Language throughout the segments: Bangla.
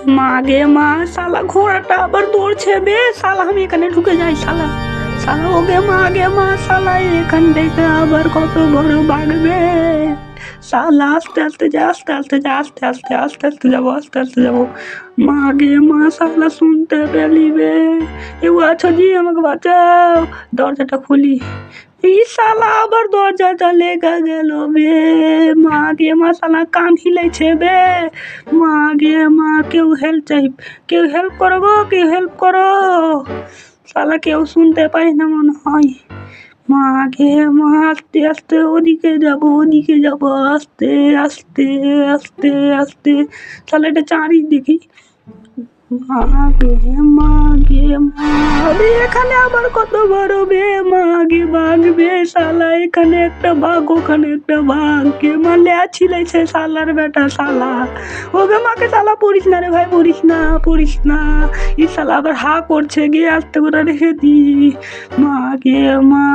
মা গে মা, শালা ঘোড়াটা আবার দৌড়ছে বে, শালা আমি এখানে ঢুকে যাই, শালা শালা ও গে মা, শালা এখান থেকে আবার কত বড় বাগবে, শালা আস্তে আস্তে যা, আস্তে আস্তে যা, আস্তে আস্তে আস্তে আস্তে যাবো, আস্তে আস্তে যাবো। মা গে মা, শালা শুনতে পেলি বে, কেউ আছো জি, আমাকে বাঁচাও, দরজাটা খুলি। এই শালা আবার দরজাটা লেগে গেল বে, মা গে মা, শালা কান হিলেছে বে, মা গে মা, কেউ হেল্প চাই, কেউ হেল্প করো গো, কেউ হেল্প করো, শালা কেউ শুনতে পাই না মনে হয়। মা গে মা, আস্তে আস্তে ওদিকে যাবো, ওদিকে যাবো, আস্তে আস্তে আস্তে আস্তে, শালা এটা চারি দেখি। মা গে মা গে মা, আরে এখানে আবার কত বড় বে, মা গে বাঘ বে, শালা এখানে একটা বাঘ, ওখানে একটা বাঘ, কে মারলে ছিলেছে শালার বেটা, শালা ওকে মাকে, শালা পড়িস না রে ভাই, পড়িস না, পড়িস না, ই শালা আবার হা করছে, গিয়ে আস্তে করে রেখে দি। মা গে মা,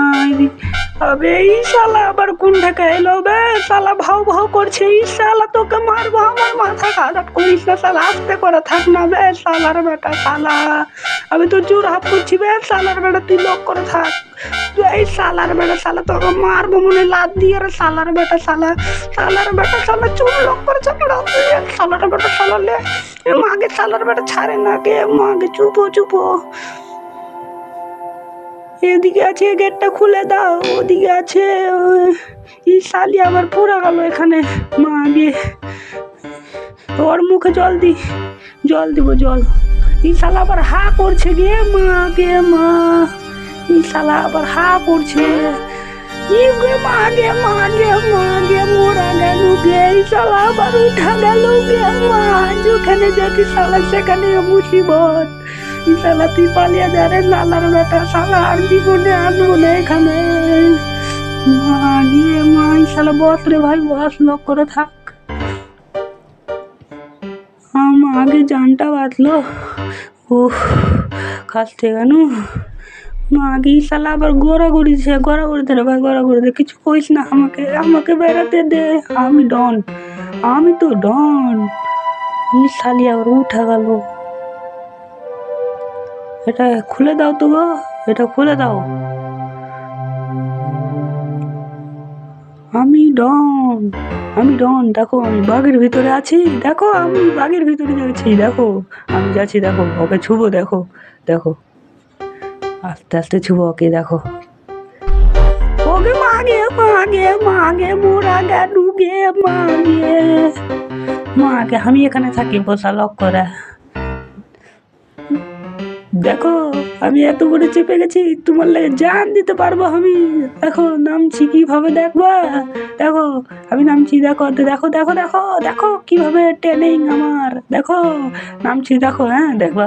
আবে এই শালা আবার কোন ঢাকা এলো বে, শালা ভাও ভাও করছে, এই শালা তোকে মারবো, আমার মাথা খারাপ করিস না, শালা আস্তে করে থাক না বে, শালার বেটা, শালা আমি তো জোর হাত করছি বে, শালার বেটা তুই লোক করে থাক, তুই এই শালার বেটা, শালা তোকে মারবো মনে লাদ দিয়ে রে, শালার বেটা, শালা শালার বেটা, শালা চুপ লোক করে চাপড়া, শালার বেটা, শালা লে মাগে, শালার বেটা ছাড়ে না গে, মাগে চুপো চুপো, এদিকে আছে, গেটটা খুলে দাও, ওদিকে আছে, এই শালি আবার পুরা গেল এখানে, মা গে ওর মুখে জল দি, জল দিব জল, এই শালা আবার হা করছে গে, মা গে মা, এই শালা আবার হা করছে, মা গে মা গে মা গে, মোরা গেল গে, এই শালা আবার উঠা গেল গে, মা যেখানে যেতে শালা সেখানে মুসিবত, শালা তুই পালিয়ে যা রে লালার বেটা, শালা আর জীবনে আনবো না এখানে, মা গিয়ে মা, শালা বস রে ভাই, বস, লোক করে থাক, মা আগে জানটা বাঁচলো, উহ কাশতে কেন, মা আগে শালা আবার গড়াগড়িছে, গড়াগড়িতে রে ভাই, গড়াগড়িতে, কিছু কইস না আমাকে, আমাকে বেড়াতে দে, আমি ডন, আমি তো ডন, ই শালি আবার উঠা গেল, এটা খুলে দাও তো গো, এটা খুলে দাও, আমি ডন, আমি ডন, দেখো আমি বাঘের ভিতরে আছি, দেখো আমি বাঘের ভিতরে যাচ্ছি, দেখো আমি যাচ্ছি, দেখো ওকে ছুবো, দেখো দেখো আস্তে আস্তে ছুবো ওকে, দেখো ওকে, মাগে মাগে মাগে, মোরা গেলু গে, মাগে মাগে, আমি এখানে থাকি বসা লক করে, দেখো আমি এত করে চেপে গেছি, তোমার লাগে জান দিতে পারবো আমি, দেখো নামছি কিভাবে, দেখবা দেখো আমি নামছি, দেখো দেখো দেখো দেখো দেখো কিভাবে ট্রেনিং আমার, দেখো নামছি, দেখো, হ্যাঁ দেখবা,